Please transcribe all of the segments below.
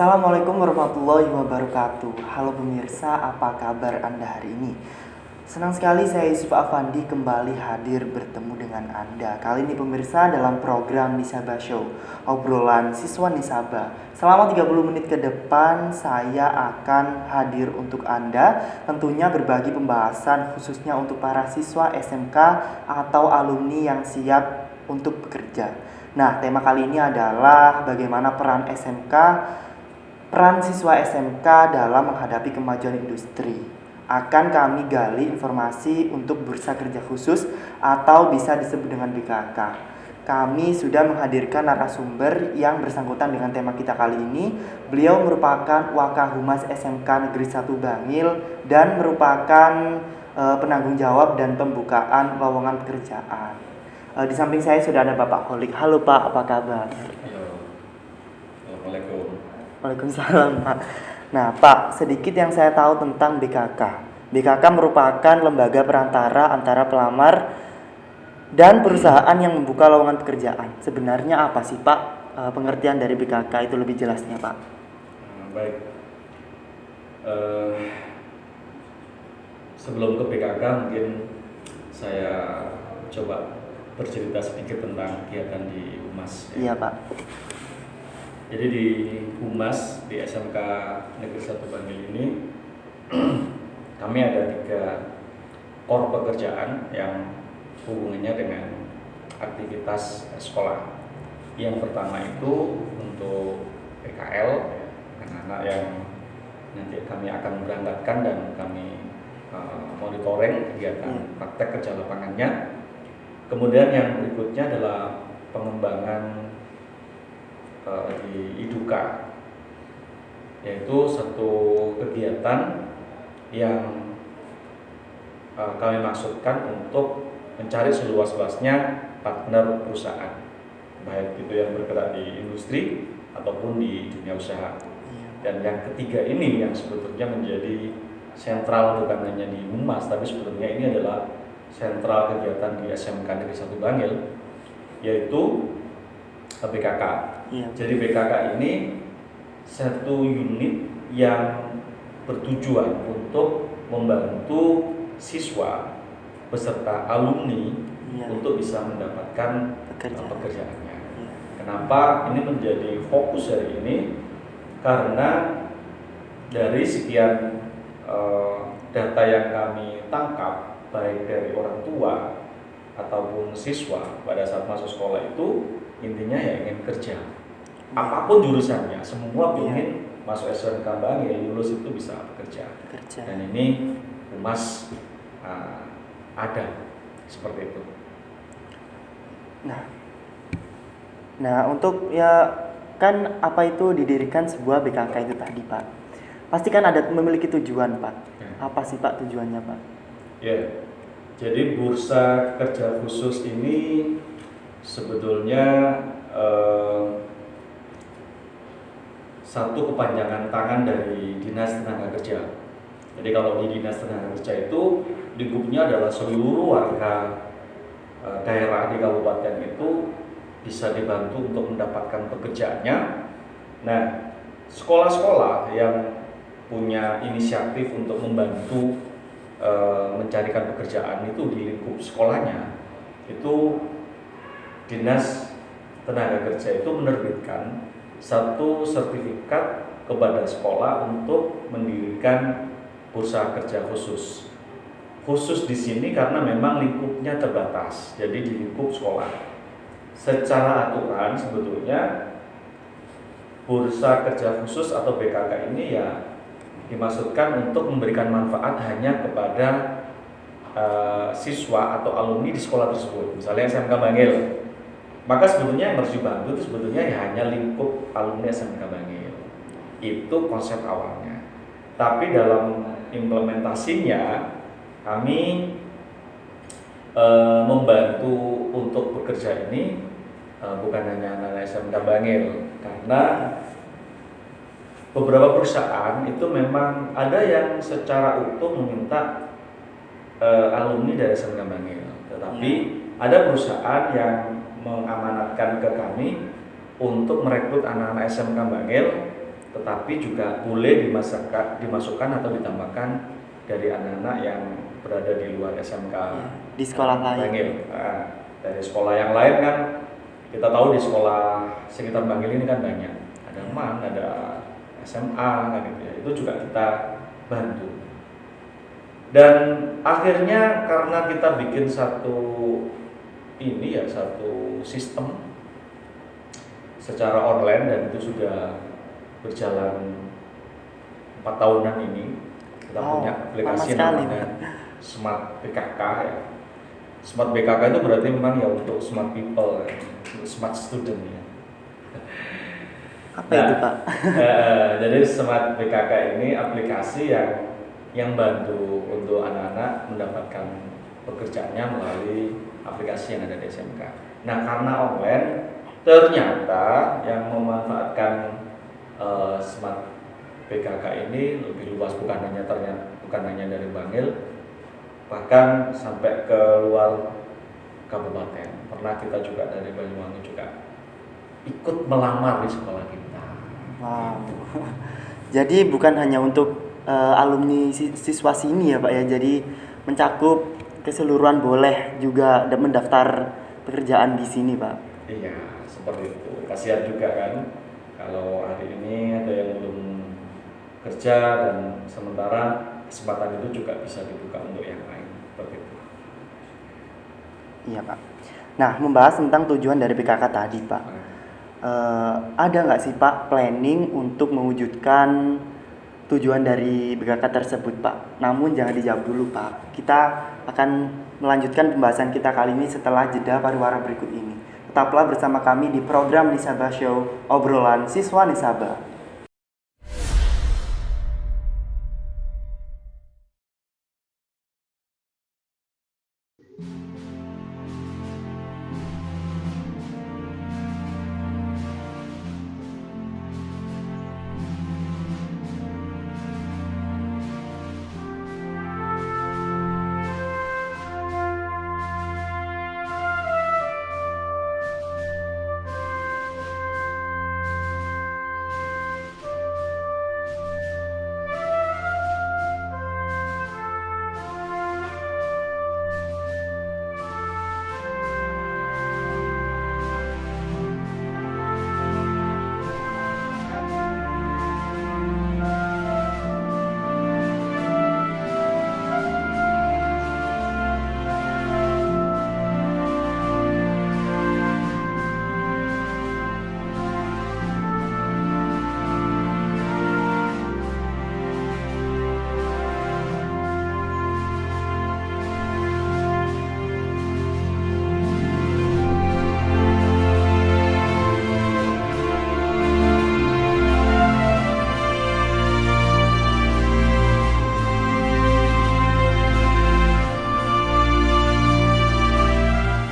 Assalamualaikum warahmatullahi wabarakatuh. Halo pemirsa, apa kabar Anda hari ini? Senang sekali saya Yusuf Afandi kembali hadir bertemu dengan Anda. Kali ini pemirsa dalam program Nisaba Show, obrolan siswa Nisaba. Selama 30 menit ke depan saya akan hadir untuk Anda, tentunya berbagi pembahasan khususnya untuk para siswa SMK atau alumni yang siap untuk bekerja. Nah, tema kali ini adalah bagaimana peran siswa SMK dalam menghadapi kemajuan industri. Akan kami gali informasi untuk bursa kerja khusus atau bisa disebut dengan BKK. Kami sudah menghadirkan narasumber yang bersangkutan dengan tema kita kali ini. Beliau merupakan Wakahumas SMK Negeri 1 Bangil dan merupakan penanggung jawab dan pembukaan lowongan pekerjaan. Di samping saya sudah ada Bapak Holik. Halo Pak, apa kabar? Halo, Assalamualaikum. Waalaikumsalam Pak. Nah Pak, sedikit yang saya tahu tentang BKK. BKK merupakan lembaga perantara antara pelamar dan perusahaan yang membuka lowongan pekerjaan. Sebenarnya apa sih Pak pengertian dari BKK itu lebih jelasnya Pak? Baik. Sebelum ke BKK mungkin saya coba bercerita sedikit tentang kegiatan di Humas. Iya Pak. Jadi di Humas di SMK Negeri 1 Bangil ini kami ada 3 core pekerjaan yang hubungannya dengan aktivitas sekolah. Yang pertama itu untuk PKL, anak-anak yang nanti kami akan berangkatkan dan kami monitoring kegiatan praktek kerja lapangannya. Kemudian yang berikutnya adalah pengembangan di IDUKA, yaitu satu kegiatan yang kami maksudkan untuk mencari seluas-luasnya partner perusahaan, baik itu yang bergerak di industri ataupun di dunia usaha. Dan yang ketiga ini yang sebetulnya menjadi sentral bukan hanya di Humas, tapi sebetulnya ini adalah sentral kegiatan di SMK Negeri 1 Bangil, yaitu BKK. Iya. Jadi BKK ini satu unit yang bertujuan untuk membantu siswa beserta alumni untuk bisa mendapatkan pekerjaannya. Kenapa ini menjadi fokus hari ini? Karena dari sekian data yang kami tangkap baik dari orang tua ataupun siswa pada saat masuk sekolah itu intinya ya ingin kerja. Apapun jurusannya, semua ingin masuk SMK Bangil, lulus itu bisa bekerja. Dan ini Humas ada seperti itu. Nah untuk ya kan apa itu didirikan sebuah BKK itu tadi Pak. Pasti kan ada memiliki tujuan Pak. Apa sih Pak tujuannya Pak? Ya, jadi bursa kerja khusus ini sebetulnya satu kepanjangan tangan dari Dinas Tenaga Kerja. Jadi kalau di Dinas Tenaga Kerja itu lingkupnya adalah seluruh warga daerah di kabupaten itu bisa dibantu untuk mendapatkan pekerjaannya. Nah, sekolah-sekolah yang punya inisiatif untuk membantu mencarikan pekerjaan itu di lingkup sekolahnya, itu Dinas Tenaga Kerja itu menerbitkan satu sertifikat kepada sekolah untuk mendirikan bursa kerja khusus. Khusus di sini karena memang lingkupnya terbatas, jadi di lingkup sekolah. Secara aturan sebetulnya bursa kerja khusus atau BKK ini ya dimaksudkan untuk memberikan manfaat hanya kepada siswa atau alumni di sekolah tersebut. Misalnya SMK Bangil, maka sebetulnya yang harus dibantu itu sebetulnya ya hanya lingkup alumni SMK Bangil. Itu konsep awalnya. Tapi dalam implementasinya kami membantu untuk bekerja ini bukan hanya anak SMK Bangil, karena beberapa perusahaan itu memang ada yang secara utuh meminta alumni dari SMK Bangil, tetapi ada perusahaan yang mengamanatkan ke kami untuk merekrut anak-anak SMK Bangil tetapi juga boleh dimasukkan atau ditambahkan dari anak-anak yang berada di luar SMK di sekolah lain. Bangil. Nah, dari sekolah yang lain kan kita tahu di sekolah sekitar Bangil ini kan banyak, ada MAN, ada SMA kan gitu ya. Itu juga kita bantu. Dan akhirnya karena kita bikin satu sistem secara online dan itu sudah berjalan 4 tahunan ini, kita punya aplikasi namanya Smart BKK ya. Smart BKK itu berarti memang ya untuk smart people, untuk smart student ya. Apa itu Pak? Jadi Smart BKK ini aplikasi yang bantu untuk anak-anak mendapatkan pekerjaannya melalui aplikasi yang ada di SMK. Nah, karena online, ternyata yang memanfaatkan Smart BKK ini lebih luas, bukan hanya dari Bangil, bahkan sampai ke luar kabupaten. Pernah kita juga dari Banyuwangi juga ikut melamar di sekolah kita. Wow. Jadi bukan hanya untuk alumni siswa sini ya Pak ya, jadi mencakup keseluruhan boleh juga mendaftar pekerjaan di sini Pak. Iya, seperti itu. Kasihan juga kan kalau hari ini ada yang belum kerja dan sementara kesempatan itu juga bisa dibuka untuk yang lain, seperti itu. Iya Pak. Nah, membahas tentang tujuan dari PKK tadi Pak, ada nggak sih Pak planning untuk mewujudkan tujuan dari PKK tersebut Pak? Namun jangan dijawab dulu Pak, kita akan melanjutkan pembahasan kita kali ini setelah jeda pariwara berikut ini. Tetaplah bersama kami di program Nisaba Show, obrolan siswa Nisaba.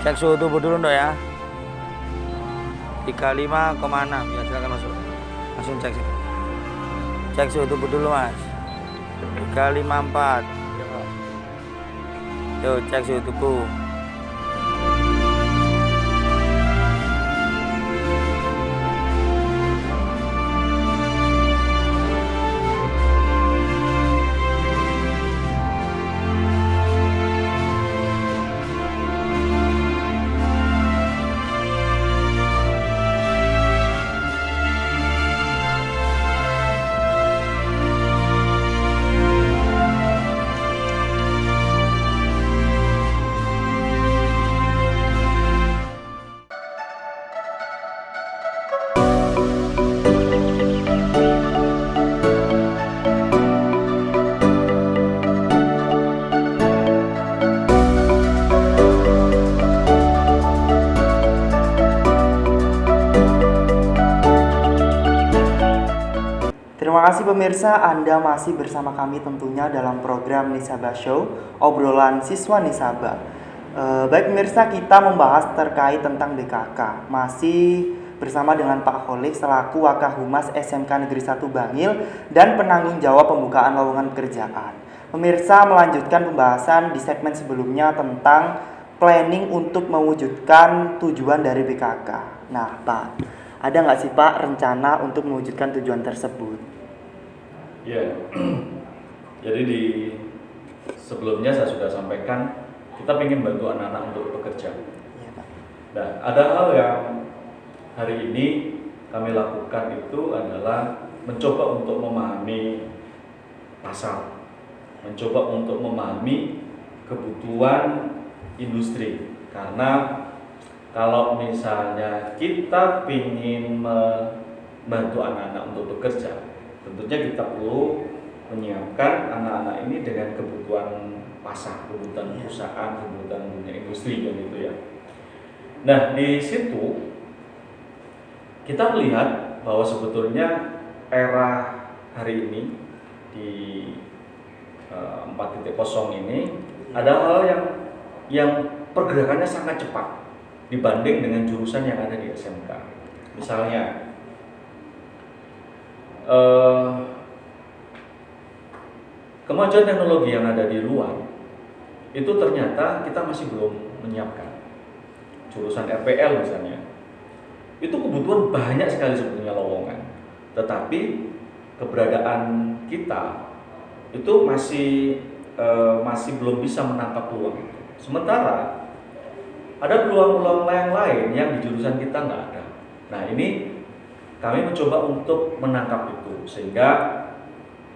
Cek suhu tubuh dulu dong ya. 35,6 ya, silakan masuk. Langsung cek. Cek suhu tubuh dulu Mas. 354. Yuk cek suhu tubuh. Terima kasih pemirsa, Anda masih bersama kami tentunya dalam program Nisaba Show, obrolan siswa Nisaba. Baik pemirsa, kita membahas terkait tentang BKK. Masih bersama dengan Pak Kholik selaku Wakahumas SMK Negeri 1 Bangil dan penanggung jawab pembukaan lowongan pekerjaan. Pemirsa, melanjutkan pembahasan di segmen sebelumnya tentang planning untuk mewujudkan tujuan dari BKK. Nah Pak, Ada nggak sih Pak rencana untuk mewujudkan tujuan tersebut? Ya, jadi di sebelumnya saya sudah sampaikan kita ingin bantu anak-anak untuk bekerja. Iya Pak. Nah, ada hal yang hari ini kami lakukan itu adalah mencoba untuk memahami pasar, mencoba untuk memahami kebutuhan industri. Karena kalau misalnya kita ingin membantu anak-anak untuk bekerja, tentunya kita perlu menyiapkan anak-anak ini dengan kebutuhan pasar, kebutuhan perusahaan, kebutuhan dunia industri kan gitu ya. Nah, di situ kita melihat bahwa sebetulnya era hari ini di 4.0 ini ada hal yang pergerakannya sangat cepat dibanding dengan jurusan yang ada di SMK. Misalnya kemajuan teknologi yang ada di luar itu ternyata kita masih belum menyiapkan. Jurusan RPL misalnya, itu kebutuhan banyak sekali sebetulnya lowongan, tetapi keberadaan kita itu masih belum bisa menangkap peluang itu. Sementara ada peluang-peluang lain yang di jurusan kita nggak ada. Nah, ini kami mencoba untuk menangkap itu sehingga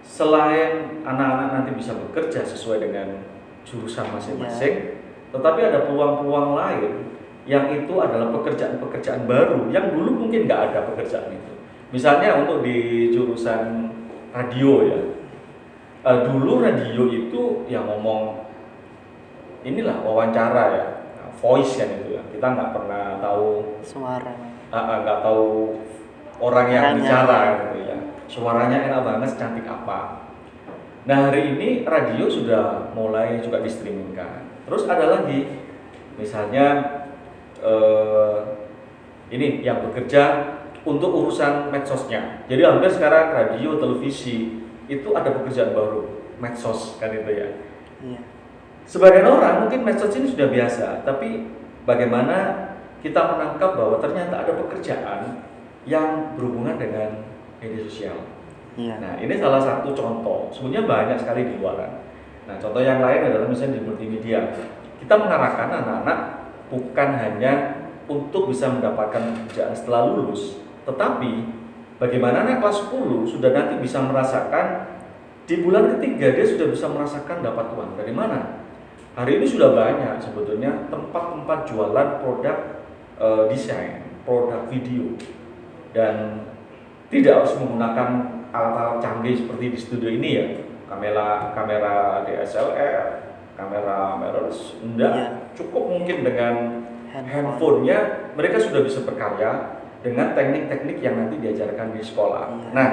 selain anak-anak nanti bisa bekerja sesuai dengan jurusan masing-masing, tetapi ada peluang-peluang lain yang itu adalah pekerjaan-pekerjaan baru yang dulu mungkin nggak ada pekerjaan itu. Misalnya untuk di jurusan radio ya, dulu radio itu yang ngomong inilah wawancara ya, voice kan itu ya. Kita nggak pernah tahu Suara. nggak tahu orang yang bicara gitu ya. Suaranya enak banget, cantik apa. Nah, hari ini radio sudah mulai juga di-streamingkan. Terus ada lagi, misalnya ini yang bekerja untuk urusan medsosnya. Jadi hampir sekarang radio, televisi itu ada pekerjaan baru, medsos kan itu ya. Iya. Sebagian orang mungkin medsos ini sudah biasa, tapi bagaimana kita menangkap bahwa ternyata ada pekerjaan yang berhubungan dengan media sosial. Iya. Nah, ini salah satu contoh. Sebenarnya banyak sekali di luaran. Nah, contoh yang lain adalah misalnya di multimedia. Kita mengarahkan anak-anak bukan hanya untuk bisa mendapatkan pekerjaan setelah lulus, tetapi bagaimana anak kelas 10 sudah nanti bisa merasakan di bulan ketiga dia sudah bisa merasakan dapat uang. Dari mana? Hari ini sudah banyak sebetulnya tempat-tempat jualan produk desain, produk video, dan tidak harus menggunakan alat-alat canggih seperti di studio ini ya, kamera DSLR, kamera mirrorless, enggak, cukup mungkin dengan handphonenya mereka sudah bisa berkarya dengan teknik-teknik yang nanti diajarkan di sekolah. Nah,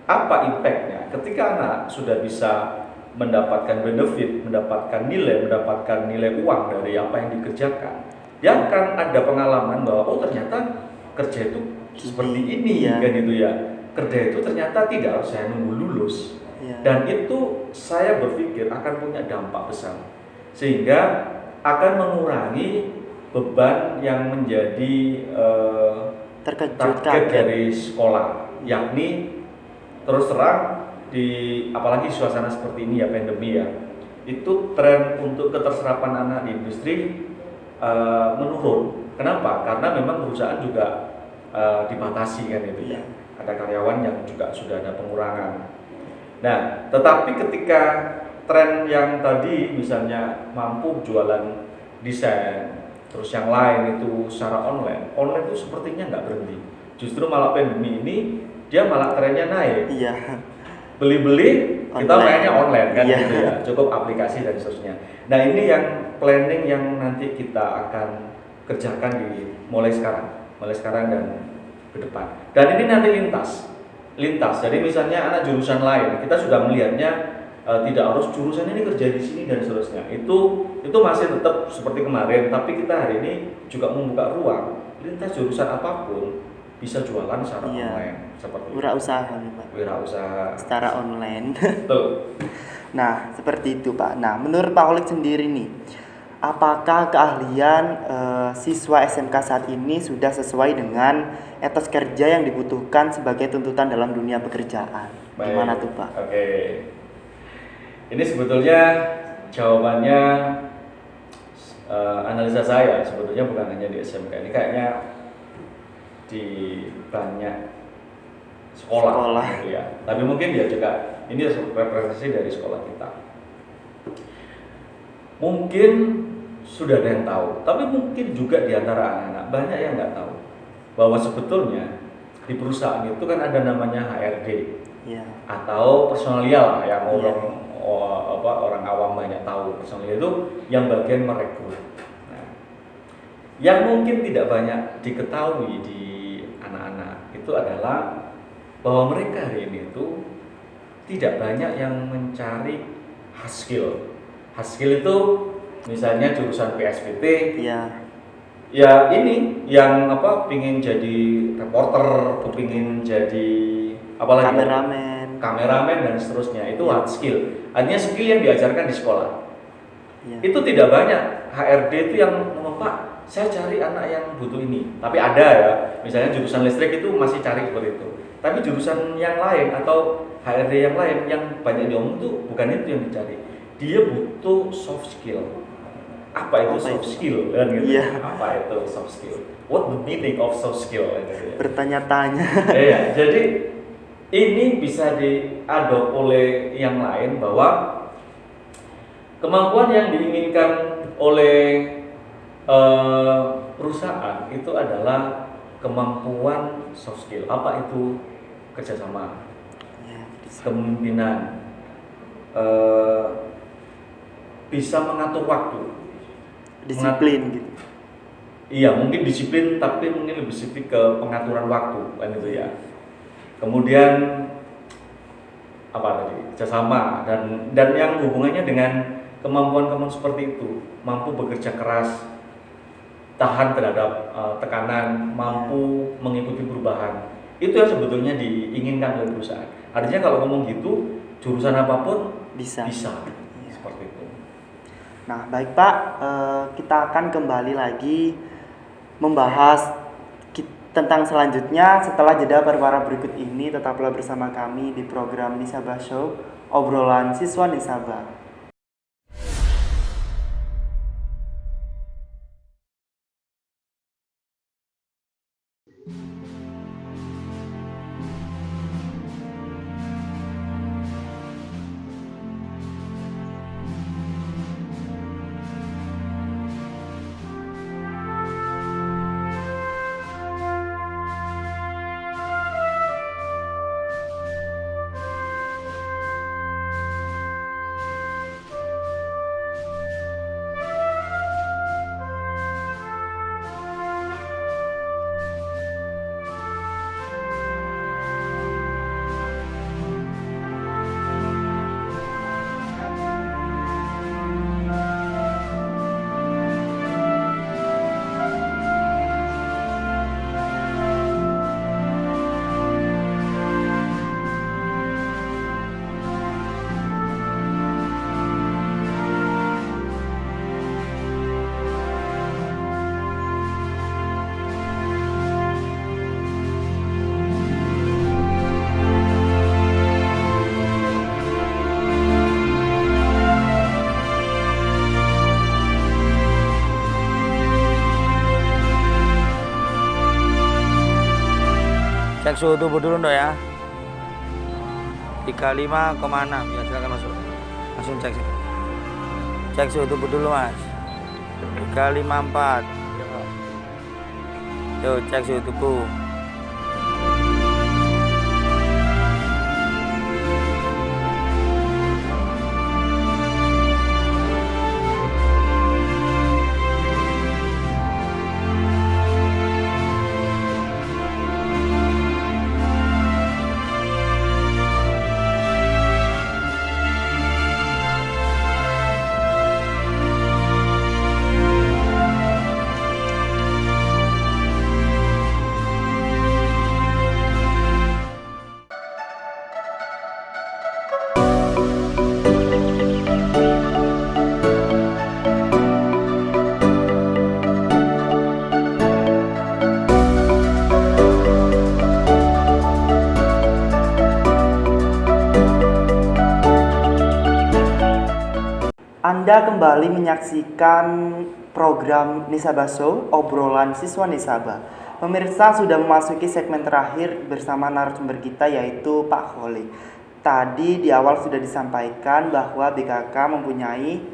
apa impactnya ketika anak sudah bisa mendapatkan benefit, mendapatkan nilai uang dari apa yang dikerjakan, dia akan ada pengalaman bahwa oh ternyata kerja itu seperti ini kan itu ya. Kerja itu ternyata tidak harus saya nunggu lulus. Dan itu saya berpikir akan punya dampak besar sehingga akan mengurangi beban yang menjadi target dari sekolah, yakni terus terang apalagi suasana seperti ini ya, pandemi ya, itu tren untuk keterserapan anak di industri menurun. Kenapa? Karena memang perusahaan juga dibatasi kan itu ya. Ada karyawan yang juga sudah ada pengurangan. Nah, tetapi ketika tren yang tadi misalnya mampu jualan desain, terus yang lain itu secara online itu sepertinya nggak berhenti. Justru malah pandemi ini dia malah trennya naik. Iya. Beli-beli kita mainnya online kan gitu ya, cukup aplikasi dan seterusnya. Nah, ini yang planning yang nanti kita akan kerjakan mulai sekarang dan ke depan. Dan ini nanti lintas. Jadi misalnya anak jurusan lain, kita sudah melihatnya tidak harus jurusan ini kerja di sini dan seterusnya. Itu masih tetap seperti kemarin, tapi kita hari ini juga membuka ruang lintas jurusan apapun bisa jualan secara online seperti wirausaha, Pak. Wirausaha secara online. Betul. Nah, seperti itu, Pak. Nah, menurut Pak Oleg sendiri nih, apakah keahlian siswa SMK saat ini sudah sesuai dengan etos kerja yang dibutuhkan sebagai tuntutan dalam dunia pekerjaan? Baik. Gimana tuh Pak? Oke. Ini sebetulnya jawabannya analisa saya sebetulnya bukan hanya di SMK, ini kayaknya di banyak sekolah. Gitu ya. Tapi mungkin ya juga ini representasi dari sekolah kita. Mungkin sudah ada yang tahu, tapi mungkin juga di antara anak-anak banyak yang nggak tahu bahwa sebetulnya di perusahaan itu kan ada namanya HRD Ya. atau personalia lah yang orang awam banyak tahu. Personalia itu yang bagian merekrut. Nah, yang mungkin tidak banyak diketahui di anak-anak itu adalah bahwa mereka hari ini itu tidak banyak yang mencari hard skill. Hard skill itu misalnya jurusan PSBT, Iya. ya ini yang pingin jadi reporter, kepingin jadi apalagi kameramen dan seterusnya, itu hard skill. Artinya skill yang diajarkan di sekolah. Ya. Itu tidak banyak HRD itu yang Pak, saya cari anak yang butuh ini. Tapi ada ya, misalnya jurusan listrik itu masih cari seperti itu. Tapi jurusan yang lain atau HRD yang lain yang banyak diomong itu bukan itu yang dicari. Dia butuh soft skill. Apa itu soft skill? Kan gitu. Iya. Apa itu soft skill? What the meaning of soft skill? Gitu ya. Bertanya-tanya. Iya, jadi ini bisa diadop oleh yang lain bahwa kemampuan yang diinginkan oleh perusahaan itu adalah kemampuan soft skill. Apa itu? Kerjasama, kepemimpinan, bisa mengatur waktu, Disiplin gitu. Iya, mungkin disiplin, tapi mungkin lebih spesifik ke pengaturan waktu, kan itu ya. Kemudian apa tadi? Kerjasama dan yang hubungannya dengan kemampuan seperti itu, mampu bekerja keras, tahan terhadap tekanan, mampu mengikuti perubahan. Itu yang sebetulnya diinginkan oleh perusahaan. Artinya kalau ngomong gitu, jurusan apapun bisa. Seperti itu. Nah, baik Pak, kita akan kembali lagi membahas tentang selanjutnya setelah jeda perkara berikut ini. Tetaplah bersama kami di program Nisaba Show, obrolan siswa Nisaba. Cek suhu tubuh dulu dong ya. 35,6. Ya silakan masuk. Langsung cek. Cek suhu tubuh dulu Mas. 354. Yuk cek suhu tubuh. Anda kembali menyaksikan program Nisaba Show, obrolan siswa Nisaba. Pemirsa sudah memasuki segmen terakhir bersama narasumber kita yaitu Pak Kholi. Tadi di awal sudah disampaikan bahwa BKK mempunyai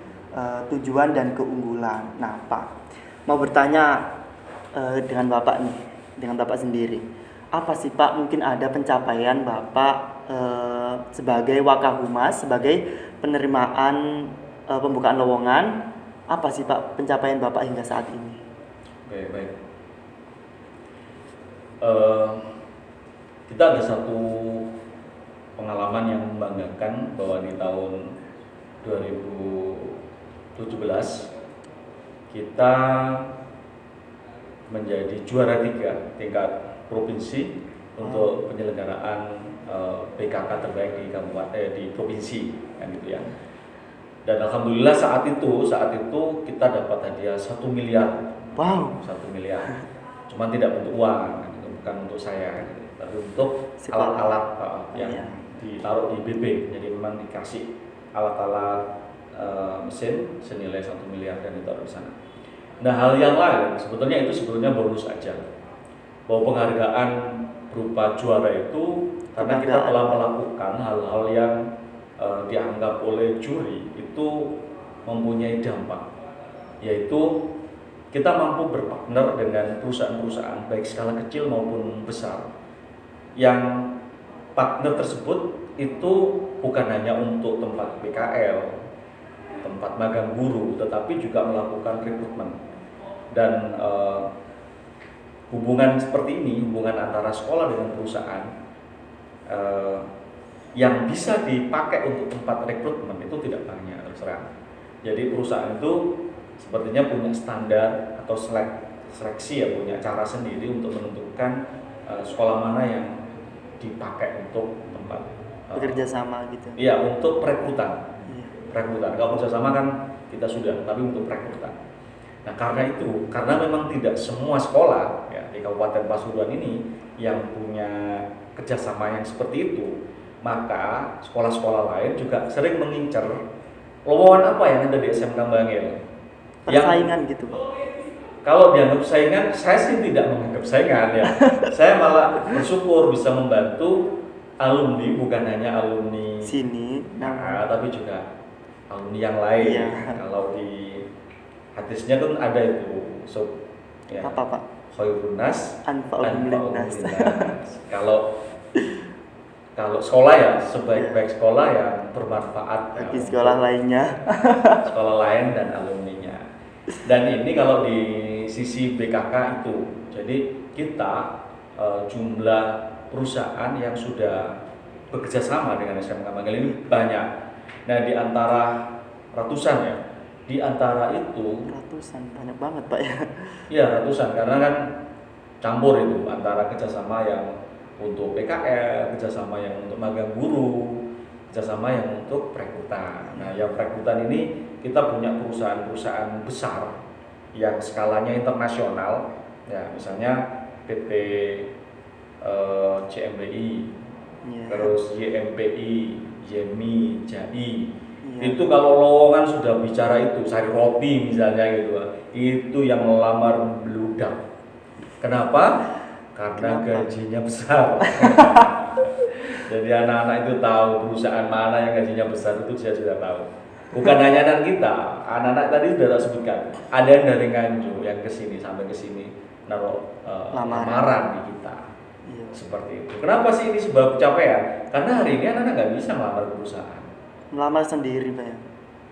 tujuan dan keunggulan. Nah Pak, mau bertanya dengan Bapak nih, dengan Bapak sendiri. Apa sih Pak mungkin ada pencapaian Bapak sebagai Wakahumas, sebagai penerimaan pembukaan lowongan, apa sih Pak pencapaian Bapak hingga saat ini? Oke, baik. Kita ada satu pengalaman yang membanggakan bahwa di tahun 2017 kita menjadi juara 3 tingkat provinsi untuk penyelenggaraan PKK terbaik di kabupaten di provinsi kan gitu ya. Dan alhamdulillah saat itu kita dapat hadiah 1 miliar. Wow. 1 miliar. Cuman tidak untuk uang, gitu, bukan untuk saya, gitu, tapi untuk Sekolah. alat-alat yang Iya. ditaruh di BB. Jadi memang dikasih alat-alat mesin senilai 1 miliar dan ditaruh di sana. Nah, hal yang lain sebetulnya bonus aja. Bahwa penghargaan berupa juara itu karena kita telah melakukan hal-hal yang dianggap oleh juri itu mempunyai dampak, yaitu kita mampu berpartner dengan perusahaan-perusahaan baik skala kecil maupun besar yang partner tersebut itu bukan hanya untuk tempat PKL, tempat magang guru, tetapi juga melakukan rekrutmen. Dan hubungan seperti ini, hubungan antara sekolah dengan perusahaan yang bisa dipakai untuk tempat rekrutmen itu tidak banyak terserah. Jadi perusahaan itu sepertinya punya standar atau seleksi ya, punya cara sendiri untuk menentukan sekolah mana yang dipakai untuk tempat Bekerja sama gitu. iya, untuk perekrutan. Iya. Perekrutan. Kalau kerja sama kan kita sudah, tapi untuk perekrutan. Nah, karena memang tidak semua sekolah ya, di Kabupaten Pasuruan ini yang punya kerjasama yang seperti itu, maka sekolah-sekolah lain juga sering mengincar lowongan apa yang ada di SMK Bangil. Persaingan gitu Pak. Kalau dianggap saingan, saya sih tidak menganggap saingan ya. Saya malah bersyukur bisa membantu alumni, bukan hanya alumni Sini. nah, tapi juga alumni yang lain. Iya. Kalau di hadisnya kan ada itu ya, Apa Pak? khairun nas Anfa'ul linnas. Kalau sekolah ya sebaik-baik sekolah yang bermanfaat Bagi ya, sekolah untuk lainnya. sekolah lain dan alumninya. Dan ini kalau di sisi BKK itu, jadi kita jumlah perusahaan yang sudah bekerja sama dengan SMK Bangil ini banyak. Nah, di antara ratusan ya, di antara itu Ratusan, banyak banget Pak ya. ya ratusan, karena kan campur itu antara kerjasama yang untuk PKL, kerjasama yang untuk magang guru, kerjasama yang untuk perekrutan. Nah, yang perekrutan ini kita punya perusahaan-perusahaan besar yang skalanya internasional, ya misalnya PT CMBI, Iya. terus YMPI, YEMI, JAI. Iya. Itu kalau lowongan sudah bicara itu, Sari Roti misalnya gitu, itu yang melamar beludak. Kenapa? Karena gajinya besar. Jadi anak-anak itu tahu perusahaan mana yang gajinya besar, itu dia sudah tahu. Bukan hanya anak kita, anak-anak tadi sudah tak sebutkan. Ada yang dari Nganjuk yang kesini sampai kesini naruh lamaran di kita. Iya. Seperti itu. Kenapa sih ini sebuah pencapaian? Karena hari ini anak-anak nggak bisa melamar perusahaan. Melamar sendiri Pak ya.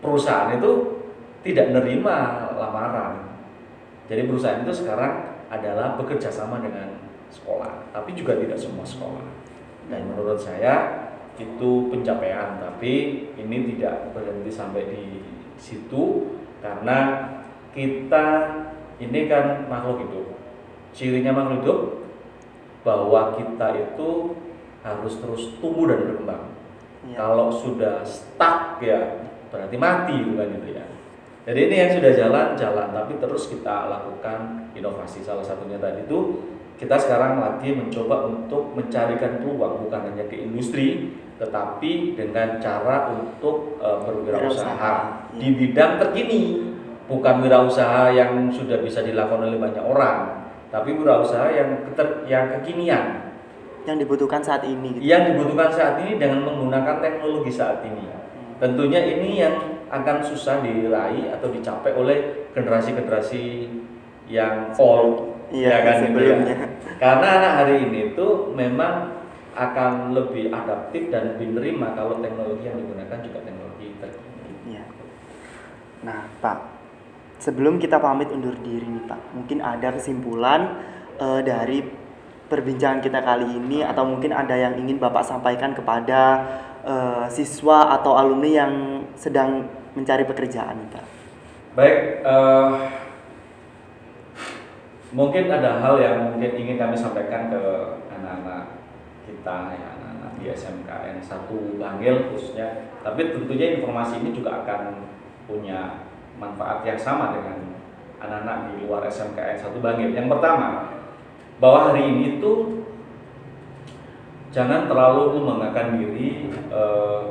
Perusahaan itu tidak menerima lamaran. Jadi perusahaan itu sekarang adalah bekerja sama dengan sekolah, tapi juga tidak semua sekolah. Dan menurut saya itu pencapaian, tapi ini tidak berhenti sampai di situ karena kita ini kan makhluk hidup. Cirinya makhluk hidup bahwa kita itu harus terus tumbuh dan berkembang. Iya. Kalau sudah stuck ya berarti mati, bukan gitu ya. Jadi ini yang sudah jalan, tapi terus kita lakukan inovasi. Salah satunya tadi itu kita sekarang lagi mencoba untuk mencarikan peluang bukan hanya ke industri, tetapi dengan cara untuk berwirausaha di bidang terkini, bukan wirausaha yang sudah bisa dilakukan oleh banyak orang, tapi wirausaha yang kekinian, yang dibutuhkan saat ini gitu. yang dibutuhkan saat ini dengan menggunakan teknologi saat ini. Tentunya ini yang akan susah diraih atau dicapai oleh generasi-generasi yang old, Iya, kan gitu ya. sebelumnya. Karena anak hari ini tuh memang akan lebih adaptif dan lebih menerima kalau teknologi yang digunakan juga teknologi terkini. Iya. Nah, Pak, sebelum kita pamit undur diri nih, Pak, mungkin ada kesimpulan dari perbincangan kita kali ini, atau mungkin ada yang ingin Bapak sampaikan kepada siswa atau alumni yang sedang mencari pekerjaan, Pak. Baik, mungkin ada hal yang mungkin ingin kami sampaikan ke anak-anak kita, ya, anak-anak di SMKN 1 Bangil khususnya. Tapi tentunya informasi ini juga akan punya manfaat yang sama dengan anak-anak di luar SMKN 1 Bangil. Yang pertama, bahwa hari ini tuh jangan terlalu membanggakan diri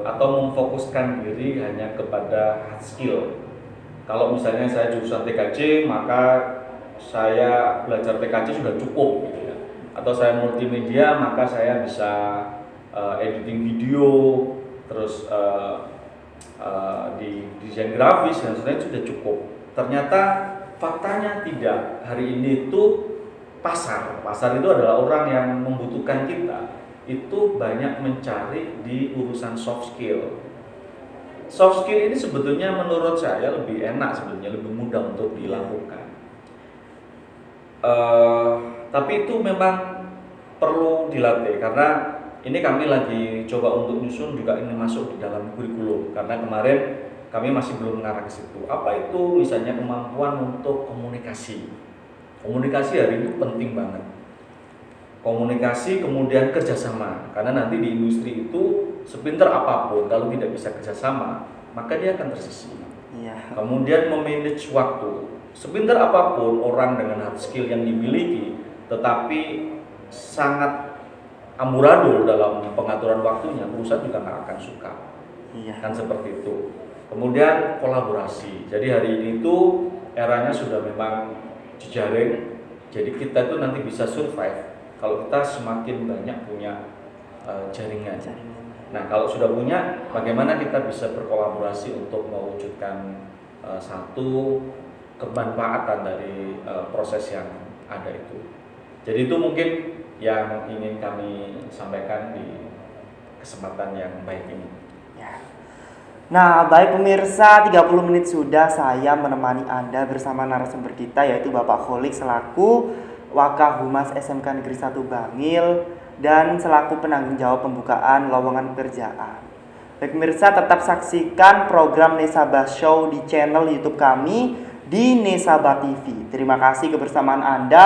atau memfokuskan diri hanya kepada hard skill. Kalau misalnya saya jurusan TKJ, maka saya belajar TKJ sudah cukup gitu ya. Atau saya multimedia, maka saya bisa editing video, terus di desain grafis dan sebagainya sudah cukup. Ternyata faktanya tidak. Hari ini itu pasar itu adalah orang yang membutuhkan kita. Itu banyak mencari di urusan soft skill. Soft skill ini sebetulnya menurut saya lebih enak, sebetulnya lebih mudah untuk dilakukan. Tapi itu memang perlu dilatih, karena ini kami lagi coba untuk nyusun juga ini masuk di dalam kurikulum, karena kemarin kami masih belum mengarah ke situ. Apa itu? Misalnya kemampuan untuk komunikasi. Komunikasi hari ini penting banget. Komunikasi, kemudian kerjasama, karena nanti di industri itu sepinter apapun kalau tidak bisa kerjasama maka dia akan tersisih. Iya. Kemudian memanage waktu, sepinter apapun orang dengan hard skill yang dimiliki tetapi sangat amburadul dalam pengaturan waktunya, perusahaan juga nggak akan suka. Iya. Kan seperti itu. Kemudian kolaborasi, jadi hari ini itu eranya sudah memang jejaring, jadi kita tuh nanti bisa survive kalau kita semakin banyak punya jaringan. Nah, kalau sudah punya, bagaimana kita bisa berkolaborasi untuk mewujudkan satu kemanfaatan dari proses yang ada itu. Jadi itu mungkin yang ingin kami sampaikan di kesempatan yang baik ini. Ya. Nah, baik pemirsa, 30 menit sudah saya menemani Anda bersama narasumber kita, yaitu Bapak Kholik selaku Wakahumas SMK Negeri 1 Bangil dan selaku penanggung jawab pembukaan lowongan pekerjaan. Baik pemirsa, tetap saksikan program Nesabah Show di channel YouTube kami di Nesabah TV. Terima kasih kebersamaan Anda.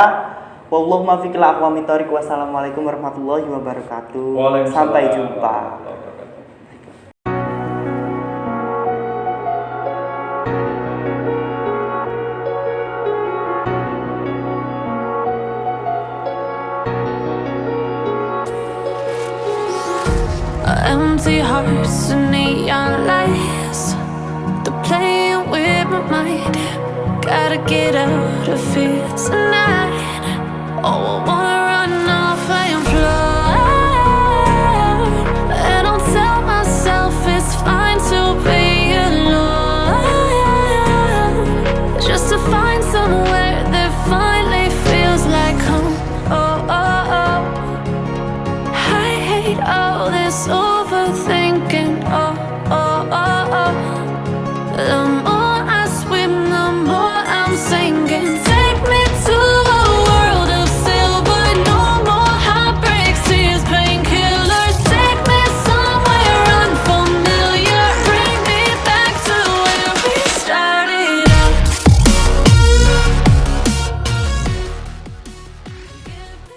Wallahu muwaffiq ila aqwamit thoriq. Wassalamualaikum warahmatullahi wabarakatuh. Sampai jumpa. Empty hearts and neon lights, they're playing with my mind. Gotta get out of here tonight.